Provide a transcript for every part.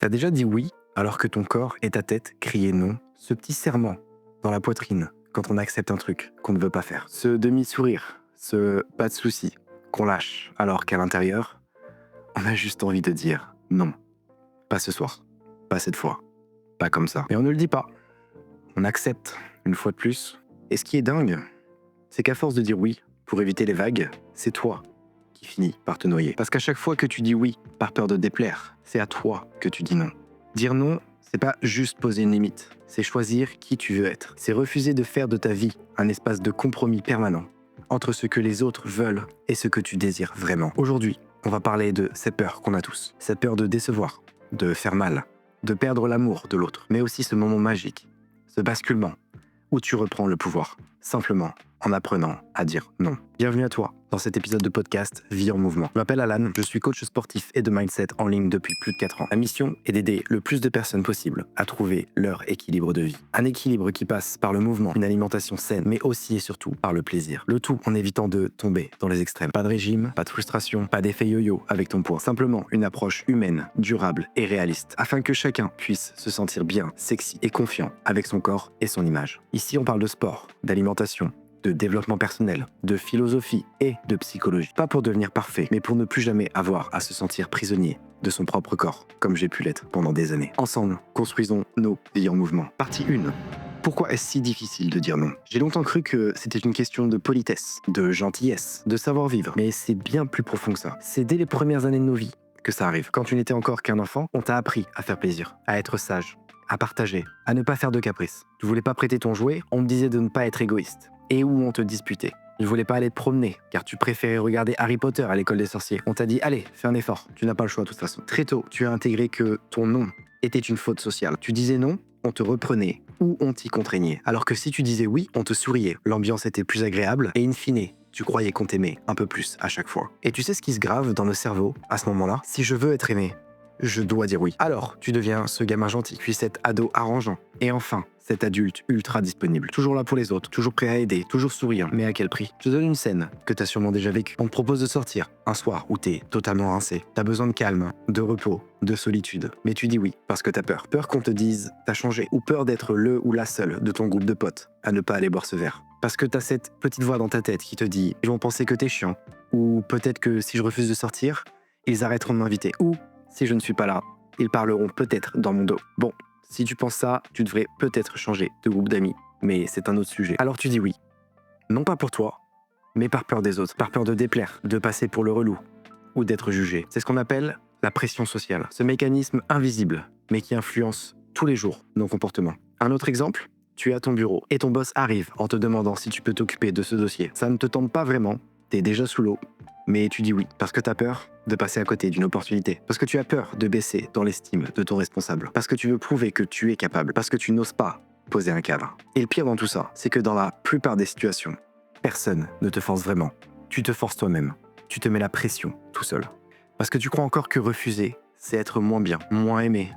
T'as déjà dit oui alors que ton corps et ta tête criaient non? Ce petit serrement dans la poitrine quand on accepte un truc qu'on ne veut pas faire. Ce demi-sourire, ce pas de souci qu'on lâche alors qu'à l'intérieur, on a juste envie de dire non. Pas ce soir, pas cette fois, pas comme ça. Mais on ne le dit pas. On accepte une fois de plus. Et ce qui est dingue, c'est qu'à force de dire oui pour éviter les vagues, c'est toi qui finis par te noyer. Parce qu'à chaque fois que tu dis oui par peur de déplaire, c'est à toi que tu dis non. Dire non, c'est pas juste poser une limite, c'est choisir qui tu veux être. C'est refuser de faire de ta vie un espace de compromis permanent entre ce que les autres veulent et ce que tu désires vraiment. Aujourd'hui, on va parler de ces peurs qu'on a tous. Cette peur de décevoir, de faire mal, de perdre l'amour de l'autre, mais aussi ce moment magique, ce basculement où tu reprends le pouvoir, simplement en apprenant à dire non. Bienvenue à toi dans cet épisode de podcast Vie en mouvement. Je m'appelle Alan, je suis coach sportif et de mindset en ligne depuis plus de 4 ans. Ma mission est d'aider le plus de personnes possible à trouver leur équilibre de vie. Un équilibre qui passe par le mouvement, une alimentation saine, mais aussi et surtout par le plaisir. Le tout en évitant de tomber dans les extrêmes. Pas de régime, pas de frustration, pas d'effet yo-yo avec ton poids. Simplement une approche humaine, durable et réaliste, afin que chacun puisse se sentir bien, sexy et confiant avec son corps et son image. Ici, on parle de sport, d'alimentation, de développement personnel, de philosophie et de psychologie. Pas pour devenir parfait, mais pour ne plus jamais avoir à se sentir prisonnier de son propre corps, comme j'ai pu l'être pendant des années. Ensemble, construisons nos vies en mouvement. Partie 1. Pourquoi est-ce si difficile de dire non? J'ai longtemps cru que c'était une question de politesse, de gentillesse, de savoir-vivre. Mais c'est bien plus profond que ça. C'est dès les premières années de nos vies que ça arrive. Quand tu n'étais encore qu'un enfant, on t'a appris à faire plaisir, à être sage, à partager, à ne pas faire de caprices. Tu voulais pas prêter ton jouet, on te disait de ne pas être égoïste. Et où on te disputait. Tu ne voulais pas aller te promener, car tu préférais regarder Harry Potter à l'école des sorciers. On t'a dit, allez, fais un effort, tu n'as pas le choix de toute façon. Très tôt, tu as intégré que ton non était une faute sociale. Tu disais non, on te reprenait, ou on t'y contraignait. Alors que si tu disais oui, on te souriait. L'ambiance était plus agréable, et in fine, tu croyais qu'on t'aimait un peu plus à chaque fois. Et tu sais ce qui se grave dans nos cerveaux à ce moment-là? Si je veux être aimé, je dois dire oui. Alors, tu deviens ce gamin gentil, puis cet ado arrangeant. Et enfin, cet adulte ultra disponible. Toujours là pour les autres, toujours prêt à aider, toujours souriant. Mais à quel prix? Je te donne une scène que t'as sûrement déjà vécue. On te propose de sortir, un soir où t'es totalement rincé. T'as besoin de calme, de repos, de solitude. Mais tu dis oui, parce que t'as peur. Peur qu'on te dise t'as changé. Ou peur d'être le ou la seule de ton groupe de potes à ne pas aller boire ce verre. Parce que t'as cette petite voix dans ta tête qui te dit ils vont penser que t'es chiant. Ou peut-être que si je refuse de sortir, ils arrêteront de m'inviter. Ou si je ne suis pas là, ils parleront peut-être dans mon dos. Bon, si tu penses ça, tu devrais peut-être changer de groupe d'amis, mais c'est un autre sujet. Alors tu dis oui. Non pas pour toi, mais par peur des autres, par peur de déplaire, de passer pour le relou, ou d'être jugé. C'est ce qu'on appelle la pression sociale. Ce mécanisme invisible, mais qui influence tous les jours nos comportements. Un autre exemple, tu es à ton bureau, et ton boss arrive en te demandant si tu peux t'occuper de ce dossier. Ça ne te tente pas vraiment, t'es déjà sous l'eau, mais tu dis oui, parce que t'as peur de passer à côté d'une opportunité, parce que tu as peur de baisser dans l'estime de ton responsable, parce que tu veux prouver que tu es capable, parce que tu n'oses pas poser un cadre. Et le pire dans tout ça, c'est que dans la plupart des situations, personne ne te force vraiment. Tu te forces toi-même. Tu te mets la pression tout seul. Parce que tu crois encore que refuser, c'est être moins bien, moins aimé,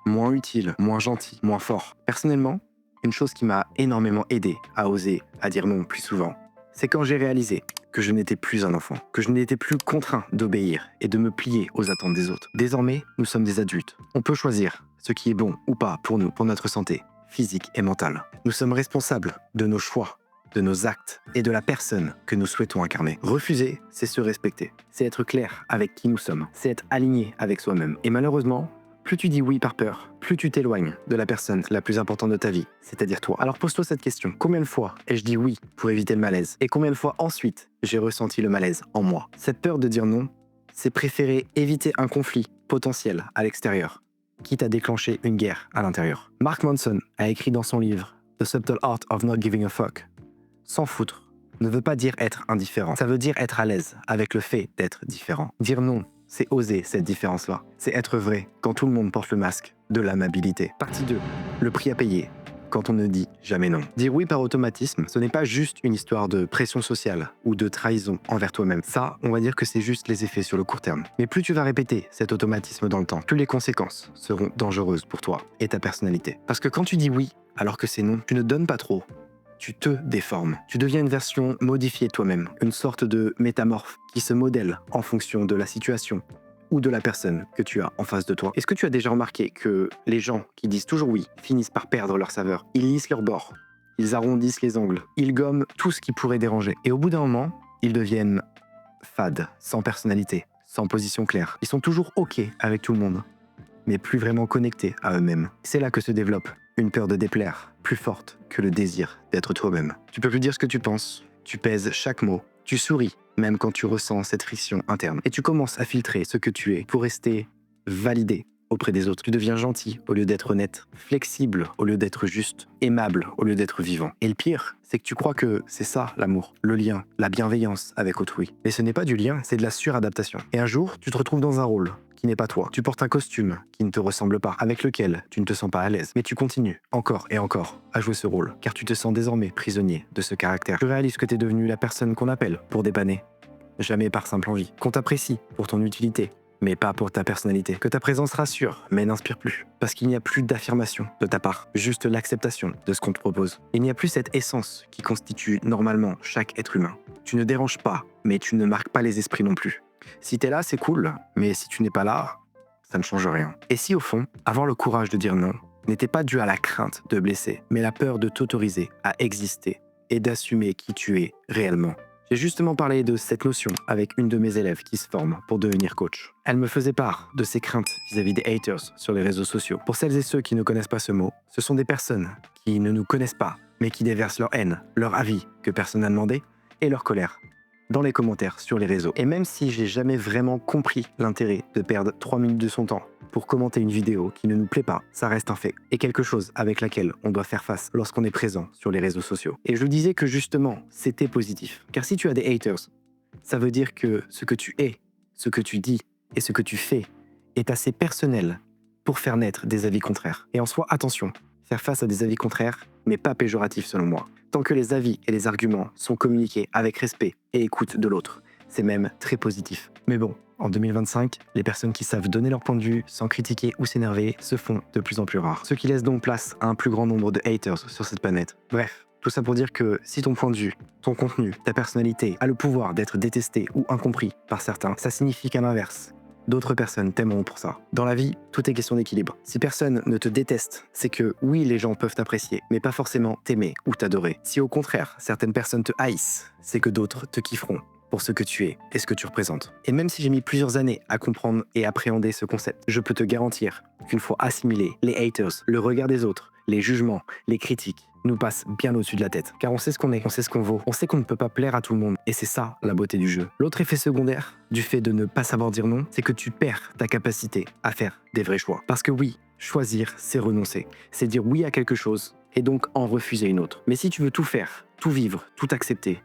moins utile, moins gentil, moins fort. Personnellement, une chose qui m'a énormément aidé à oser, à dire non plus souvent, c'est quand j'ai réalisé que je n'étais plus un enfant, que je n'étais plus contraint d'obéir et de me plier aux attentes des autres. Désormais, nous sommes des adultes. On peut choisir ce qui est bon ou pas pour nous, pour notre santé, physique et mentale. Nous sommes responsables de nos choix, de nos actes et de la personne que nous souhaitons incarner. Refuser, c'est se respecter. C'est être clair avec qui nous sommes. C'est être aligné avec soi-même. Et malheureusement, plus tu dis oui par peur, plus tu t'éloignes de la personne la plus importante de ta vie, c'est-à-dire toi. Alors pose-toi cette question. Combien de fois ai-je dit oui pour éviter le malaise? Et combien de fois ensuite j'ai ressenti le malaise en moi? Cette peur de dire non, c'est préférer éviter un conflit potentiel à l'extérieur, quitte à déclencher une guerre à l'intérieur. Mark Manson a écrit dans son livre The Subtle Art of Not Giving a Fuck. S'en foutre ne veut pas dire être indifférent. Ça veut dire être à l'aise avec le fait d'être différent. Dire non, c'est oser cette différence-là. C'est être vrai quand tout le monde porte le masque de l'amabilité. Partie 2. Le prix à payer quand on ne dit jamais non. Dire oui par automatisme, ce n'est pas juste une histoire de pression sociale ou de trahison envers toi-même. Ça, on va dire que c'est juste les effets sur le court terme. Mais plus tu vas répéter cet automatisme dans le temps, plus les conséquences seront dangereuses pour toi et ta personnalité. Parce que quand tu dis oui alors que c'est non, tu ne donnes pas trop. Tu te déformes. Tu deviens une version modifiée de toi-même, une sorte de métamorphe qui se modèle en fonction de la situation ou de la personne que tu as en face de toi. Est-ce que tu as déjà remarqué que les gens qui disent toujours oui finissent par perdre leur saveur? Ils lissent leurs bords, ils arrondissent les angles, ils gomment tout ce qui pourrait déranger. Et au bout d'un moment, ils deviennent fades, sans personnalité, sans position claire. Ils sont toujours OK avec tout le monde, mais plus vraiment connectés à eux-mêmes. C'est là que se développe une peur de déplaire, plus forte que le désir d'être toi-même. Tu peux plus dire ce que tu penses, tu pèses chaque mot, tu souris, même quand tu ressens cette friction interne. Et tu commences à filtrer ce que tu es pour rester validé auprès des autres. Tu deviens gentil au lieu d'être honnête, flexible au lieu d'être juste, aimable au lieu d'être vivant. Et le pire, c'est que tu crois que c'est ça l'amour, le lien, la bienveillance avec autrui. Mais ce n'est pas du lien, c'est de la suradaptation. Et un jour, tu te retrouves dans un rôle qui n'est pas toi. Tu portes un costume qui ne te ressemble pas, avec lequel tu ne te sens pas à l'aise. Mais tu continues encore et encore à jouer ce rôle, car tu te sens désormais prisonnier de ce caractère. Tu réalises que tu es devenu la personne qu'on appelle pour dépanner, jamais par simple envie, qu'on t'apprécie pour ton utilité, mais pas pour ta personnalité, que ta présence rassure, mais n'inspire plus, parce qu'il n'y a plus d'affirmation de ta part, juste l'acceptation de ce qu'on te propose. Il n'y a plus cette essence qui constitue normalement chaque être humain. Tu ne déranges pas, mais tu ne marques pas les esprits non plus. Si t'es là, c'est cool, mais si tu n'es pas là, ça ne change rien. Et si au fond, avoir le courage de dire non n'était pas dû à la crainte de blesser, mais la peur de t'autoriser à exister et d'assumer qui tu es réellement? J'ai justement parlé de cette notion avec une de mes élèves qui se forme pour devenir coach. Elle me faisait part de ses craintes vis-à-vis des haters sur les réseaux sociaux. Pour celles et ceux qui ne connaissent pas ce mot, ce sont des personnes qui ne nous connaissent pas, mais qui déversent leur haine, leur avis que personne n'a demandé et leur colère dans les commentaires sur les réseaux. Et même si j'ai jamais vraiment compris l'intérêt de perdre 3 minutes de son temps pour commenter une vidéo qui ne nous plaît pas, ça reste un fait, et quelque chose avec laquelle on doit faire face lorsqu'on est présent sur les réseaux sociaux. Et je vous disais que justement, c'était positif. Car si tu as des haters, ça veut dire que ce que tu es, ce que tu dis et ce que tu fais est assez personnel pour faire naître des avis contraires. Et en soi, attention, faire face à des avis contraires, mais pas péjoratifs selon moi. Tant que les avis et les arguments sont communiqués avec respect et écoute de l'autre, c'est même très positif. Mais bon, en 2025, les personnes qui savent donner leur point de vue sans critiquer ou s'énerver se font de plus en plus rares. Ce qui laisse donc place à un plus grand nombre de haters sur cette planète. Bref, tout ça pour dire que si ton point de vue, ton contenu, ta personnalité a le pouvoir d'être détesté ou incompris par certains, ça signifie qu'à l'inverse, d'autres personnes t'aimeront pour ça. Dans la vie, tout est question d'équilibre. Si personne ne te déteste, c'est que oui, les gens peuvent t'apprécier, mais pas forcément t'aimer ou t'adorer. Si au contraire, certaines personnes te haïssent, c'est que d'autres te kifferont pour ce que tu es et ce que tu représentes. Et même si j'ai mis plusieurs années à comprendre et appréhender ce concept, je peux te garantir qu'une fois assimilé, les haters, le regard des autres, les jugements, les critiques, nous passent bien au-dessus de la tête. Car on sait ce qu'on est, on sait ce qu'on vaut, on sait qu'on ne peut pas plaire à tout le monde. Et c'est ça la beauté du jeu. L'autre effet secondaire du fait de ne pas savoir dire non, c'est que tu perds ta capacité à faire des vrais choix. Parce que oui, choisir, c'est renoncer. C'est dire oui à quelque chose et donc en refuser une autre. Mais si tu veux tout faire, tout vivre, tout accepter,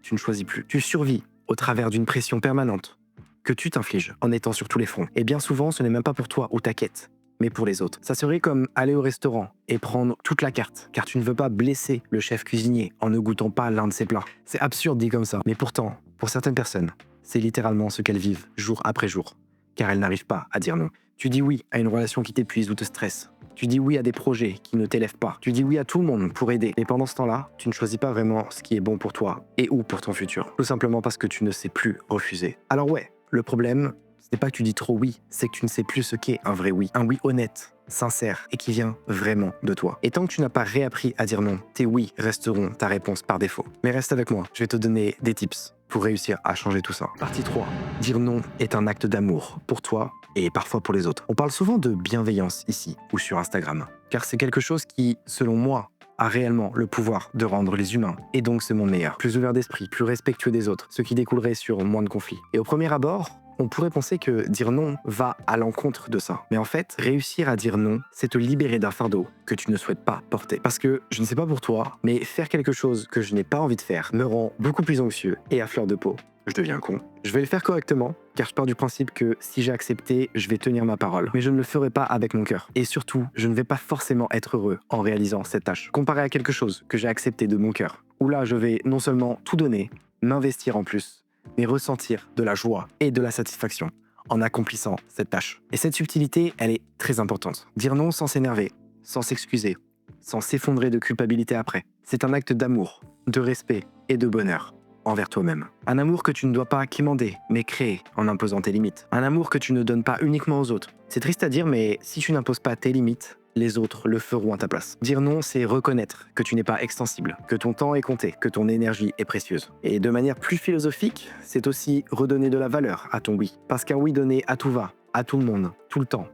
tu ne choisis plus. Tu survis au travers d'une pression permanente que tu t'infliges en étant sur tous les fronts. Et bien souvent, ce n'est même pas pour toi ou ta quête, mais pour les autres. Ça serait comme aller au restaurant et prendre toute la carte, car tu ne veux pas blesser le chef cuisinier en ne goûtant pas l'un de ses plats. C'est absurde dit comme ça, mais pourtant, pour certaines personnes, c'est littéralement ce qu'elles vivent jour après jour, car elles n'arrivent pas à dire non. Tu dis oui à une relation qui t'épuise ou te stresse. Tu dis oui à des projets qui ne t'élèvent pas. Tu dis oui à tout le monde pour aider. Mais pendant ce temps-là, tu ne choisis pas vraiment ce qui est bon pour toi et ou pour ton futur. Tout simplement parce que tu ne sais plus refuser. Alors ouais, le problème, ce n'est pas que tu dis trop oui, c'est que tu ne sais plus ce qu'est un vrai oui. Un oui honnête, sincère et qui vient vraiment de toi. Et tant que tu n'as pas réappris à dire non, tes oui resteront ta réponse par défaut. Mais reste avec moi, je vais te donner des tips pour réussir à changer tout ça. Partie 3. Dire non est un acte d'amour pour toi et parfois pour les autres. On parle souvent de bienveillance ici ou sur Instagram, car c'est quelque chose qui, selon moi, a réellement le pouvoir de rendre les humains, et donc ce monde meilleur, plus ouvert d'esprit, plus respectueux des autres, ce qui découlerait sur moins de conflits. Et au premier abord, on pourrait penser que dire non va à l'encontre de ça. Mais en fait, réussir à dire non, c'est te libérer d'un fardeau que tu ne souhaites pas porter. Parce que, je ne sais pas pour toi, mais faire quelque chose que je n'ai pas envie de faire me rend beaucoup plus anxieux et à fleur de peau. Je deviens con. Je vais le faire correctement, car je pars du principe que si j'ai accepté, je vais tenir ma parole. Mais je ne le ferai pas avec mon cœur. Et surtout, je ne vais pas forcément être heureux en réalisant cette tâche. Comparé à quelque chose que j'ai accepté de mon cœur, où là je vais non seulement tout donner, m'investir en plus, mais ressentir de la joie et de la satisfaction en accomplissant cette tâche. Et cette subtilité, elle est très importante. Dire non sans s'énerver, sans s'excuser, sans s'effondrer de culpabilité après. C'est un acte d'amour, de respect et de bonheur envers toi-même. Un amour que tu ne dois pas quémander, mais créer en imposant tes limites. Un amour que tu ne donnes pas uniquement aux autres. C'est triste à dire, mais si tu n'imposes pas tes limites, les autres le feront à ta place. Dire non, c'est reconnaître que tu n'es pas extensible, que ton temps est compté, que ton énergie est précieuse. Et de manière plus philosophique, c'est aussi redonner de la valeur à ton oui. Parce qu'un oui donné à tout va, à tout le monde, tout le temps,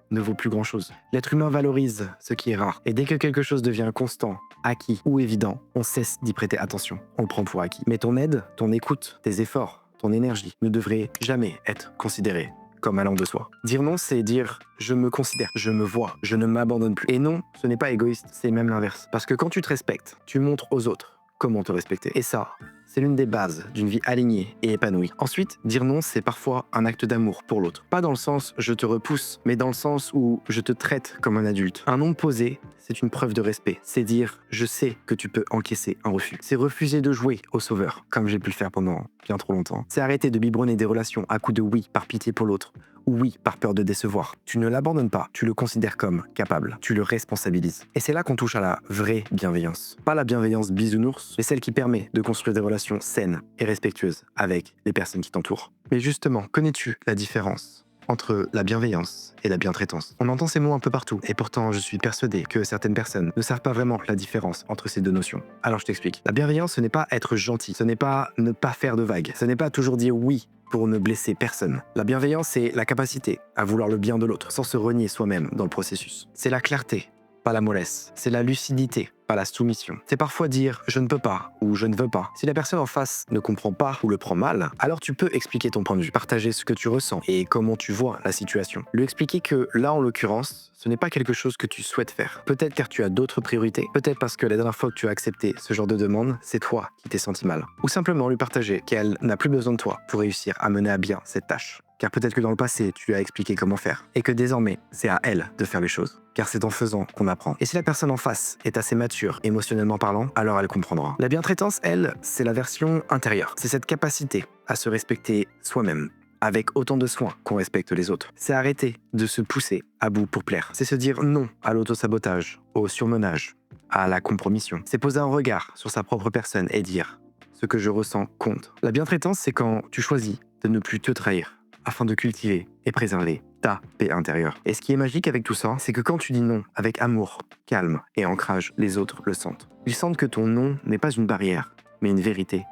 ne vaut plus grand-chose. L'être humain valorise ce qui est rare. Et dès que quelque chose devient constant, acquis ou évident, on cesse d'y prêter attention. On le prend pour acquis. Mais ton aide, ton écoute, tes efforts, ton énergie ne devraient jamais être considérés comme allant de soi. Dire non, c'est dire « je me considère, je me vois, je ne m'abandonne plus ». Et non, ce n'est pas égoïste, c'est même l'inverse. Parce que quand tu te respectes, tu montres aux autres comment te respecter. Et ça, c'est l'une des bases d'une vie alignée et épanouie. Ensuite, dire non, c'est parfois un acte d'amour pour l'autre. Pas dans le sens « je te repousse », mais dans le sens où je te traite comme un adulte. Un non posé, c'est une preuve de respect. C'est dire « je sais que tu peux encaisser un refus ». C'est refuser de jouer au sauveur, comme j'ai pu le faire pendant bien trop longtemps. C'est arrêter de biberonner des relations à coups de oui par pitié pour l'autre, ou oui par peur de décevoir. Tu ne l'abandonnes pas, tu le considères comme capable, tu le responsabilises. Et c'est là qu'on touche à la vraie bienveillance. Pas la bienveillance bisounours, mais celle qui permet de construire des relations saines et respectueuses avec les personnes qui t'entourent. Mais justement, connais-tu la différence entre la bienveillance et la bientraitance? On entend ces mots un peu partout, et pourtant je suis persuadé que certaines personnes ne savent pas vraiment la différence entre ces deux notions. Alors je t'explique. La bienveillance, ce n'est pas être gentil, ce n'est pas ne pas faire de vagues, ce n'est pas toujours dire oui pour ne blesser personne. La bienveillance, c'est la capacité à vouloir le bien de l'autre, sans se renier soi-même dans le processus. C'est la clarté, pas la mollesse. C'est la lucidité, pas la soumission. C'est parfois dire « je ne peux pas » ou « je ne veux pas ». Si la personne en face ne comprend pas ou le prend mal, alors tu peux expliquer ton point de vue, partager ce que tu ressens et comment tu vois la situation. Lui expliquer que là, en l'occurrence, ce n'est pas quelque chose que tu souhaites faire. Peut-être car tu as d'autres priorités, peut-être parce que la dernière fois que tu as accepté ce genre de demande, c'est toi qui t'es senti mal. Ou simplement lui partager qu'elle n'a plus besoin de toi pour réussir à mener à bien cette tâche. Car peut-être que dans le passé, tu lui as expliqué comment faire, et que désormais, c'est à elle de faire les choses. Car c'est en faisant qu'on apprend. Et si la personne en face est assez mature, émotionnellement parlant, alors elle comprendra. La bientraitance, elle, c'est la version intérieure. C'est cette capacité à se respecter soi-même, avec autant de soin qu'on respecte les autres. C'est arrêter de se pousser à bout pour plaire. C'est se dire non à l'autosabotage, au surmenage, à la compromission. C'est poser un regard sur sa propre personne et dire « ce que je ressens compte ». La bientraitance, c'est quand tu choisis de ne plus te trahir, afin de cultiver et préserver ta paix intérieure. Et ce qui est magique avec tout ça, c'est que quand tu dis non avec amour, calme et ancrage, les autres le sentent. Ils sentent que ton non n'est pas une barrière, mais une vérité,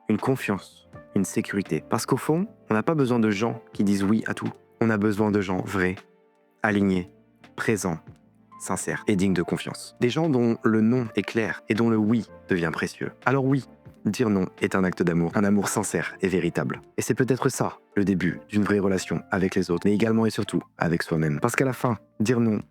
une confiance, une sécurité. Parce qu'au fond, on n'a pas besoin de gens qui disent oui à tout. On a besoin de gens vrais, alignés, présents, sincères et dignes de confiance. Des gens dont le non est clair et dont le oui devient précieux. Alors oui, dire non est un acte d'amour, un amour sincère et véritable. Et c'est peut-être ça, le début d'une vraie relation avec les autres, mais également et surtout avec soi-même. Parce qu'à la fin, dire non,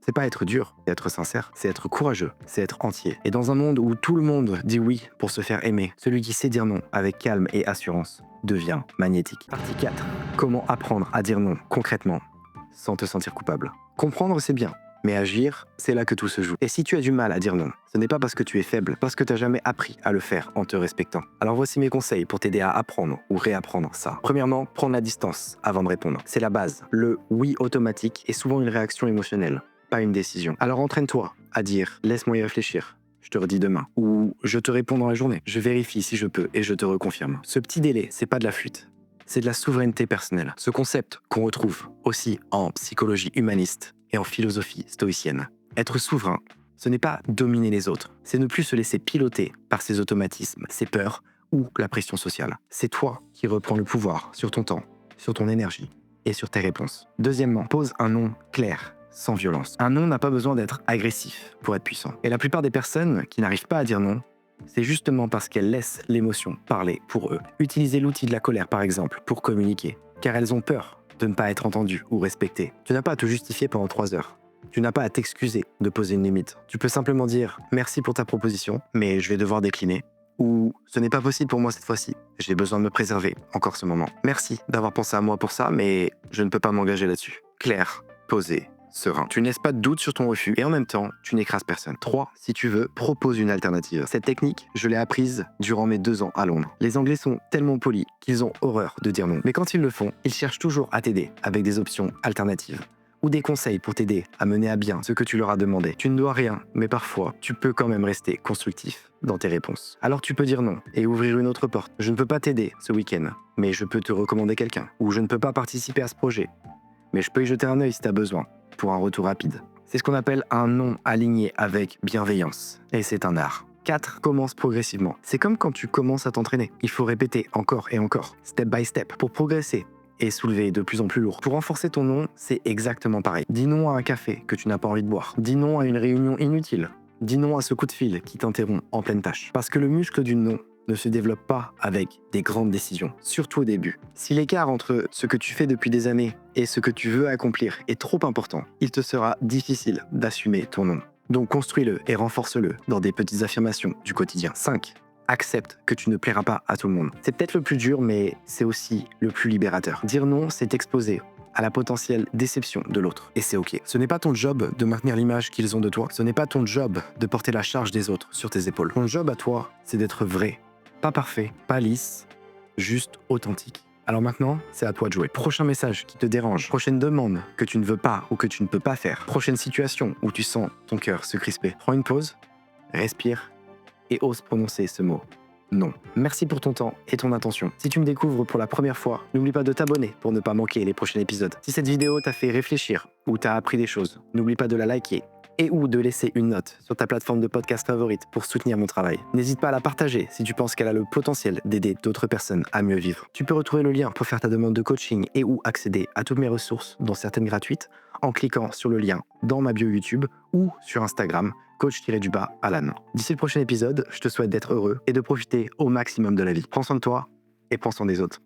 c'est pas être dur et être sincère, c'est être courageux, c'est être entier. Et dans un monde où tout le monde dit oui pour se faire aimer, celui qui sait dire non avec calme et assurance devient magnétique. Partie 4. Comment apprendre à dire non concrètement, sans te sentir coupable. Comprendre, c'est bien. Mais agir, c'est là que tout se joue. Et si tu as du mal à dire non, ce n'est pas parce que tu es faible, parce que tu n'as jamais appris à le faire en te respectant. Alors voici mes conseils pour t'aider à apprendre ou réapprendre ça. Premièrement, prendre la distance avant de répondre. C'est la base. Le oui automatique est souvent une réaction émotionnelle, pas une décision. Alors entraîne-toi à dire « laisse-moi y réfléchir ». Je te redis demain. Ou je te réponds dans la journée. Je vérifie si je peux et je te reconfirme. Ce petit délai, c'est pas de la fuite. C'est de la souveraineté personnelle. Ce concept qu'on retrouve aussi en psychologie humaniste et en philosophie stoïcienne. Être souverain, ce n'est pas dominer les autres, c'est ne plus se laisser piloter par ses automatismes, ses peurs ou la pression sociale. C'est toi qui reprends le pouvoir sur ton temps, sur ton énergie et sur tes réponses. Deuxièmement, pose un non clair, sans violence. Un non n'a pas besoin d'être agressif pour être puissant. Et la plupart des personnes qui n'arrivent pas à dire non, c'est justement parce qu'elles laissent l'émotion parler pour eux. Utilisez l'outil de la colère par exemple pour communiquer, car elles ont peur de ne pas être entendu ou respecté. Tu n'as pas à te justifier pendant 3 heures. Tu n'as pas à t'excuser de poser une limite. Tu peux simplement dire « merci pour ta proposition, mais je vais devoir décliner » ou « ce n'est pas possible pour moi cette fois-ci, j'ai besoin de me préserver encore ce moment. Merci d'avoir pensé à moi pour ça, mais je ne peux pas m'engager là-dessus. » Clair, posé, serein. Tu ne laisses pas de doute sur ton refus et en même temps, tu n'écrases personne. 3. Si tu veux, propose une alternative. Cette technique, je l'ai apprise durant mes 2 ans à Londres. Les Anglais sont tellement polis qu'ils ont horreur de dire non. Mais quand ils le font, ils cherchent toujours à t'aider avec des options alternatives ou des conseils pour t'aider à mener à bien ce que tu leur as demandé. Tu ne dois rien, mais parfois, tu peux quand même rester constructif dans tes réponses. Alors tu peux dire non et ouvrir une autre porte. Je ne peux pas t'aider ce week-end, mais je peux te recommander quelqu'un. Ou je ne peux pas participer à ce projet, mais je peux y jeter un œil si tu as besoin, pour un retour rapide. C'est ce qu'on appelle un non aligné avec bienveillance. Et c'est un art. 4. Commence progressivement. C'est comme quand tu commences à t'entraîner. Il faut répéter encore et encore, step by step, pour progresser et soulever de plus en plus lourd. Pour renforcer ton non, c'est exactement pareil. Dis non à un café que tu n'as pas envie de boire. Dis non à une réunion inutile. Dis non à ce coup de fil qui t'interrompt en pleine tâche. Parce que le muscle du non ne se développe pas avec des grandes décisions, surtout au début. Si l'écart entre ce que tu fais depuis des années et ce que tu veux accomplir est trop important, il te sera difficile d'assumer ton non. Donc construis-le et renforce-le dans des petites affirmations du quotidien. 5. Accepte que tu ne plairas pas à tout le monde. C'est peut-être le plus dur, mais c'est aussi le plus libérateur. Dire non, c'est exposer à la potentielle déception de l'autre. Et c'est ok. Ce n'est pas ton job de maintenir l'image qu'ils ont de toi. Ce n'est pas ton job de porter la charge des autres sur tes épaules. Ton job à toi, c'est d'être vrai. Pas parfait, pas lisse, juste authentique. Alors maintenant, c'est à toi de jouer. Prochain message qui te dérange, prochaine demande que tu ne veux pas ou que tu ne peux pas faire, prochaine situation où tu sens ton cœur se crisper. Prends une pause, respire et ose prononcer ce mot. Non. Merci pour ton temps et ton attention. Si tu me découvres pour la première fois, n'oublie pas de t'abonner pour ne pas manquer les prochains épisodes. Si cette vidéo t'a fait réfléchir ou t'a appris des choses, n'oublie pas de la liker et ou de laisser une note sur ta plateforme de podcast favorite pour soutenir mon travail. N'hésite pas à la partager si tu penses qu'elle a le potentiel d'aider d'autres personnes à mieux vivre. Tu peux retrouver le lien pour faire ta demande de coaching et ou accéder à toutes mes ressources, dont certaines gratuites, en cliquant sur le lien dans ma bio YouTube ou sur Instagram, coach-Alan. D'ici le prochain épisode, je te souhaite d'être heureux et de profiter au maximum de la vie. Prends soin de toi et prends soin des autres.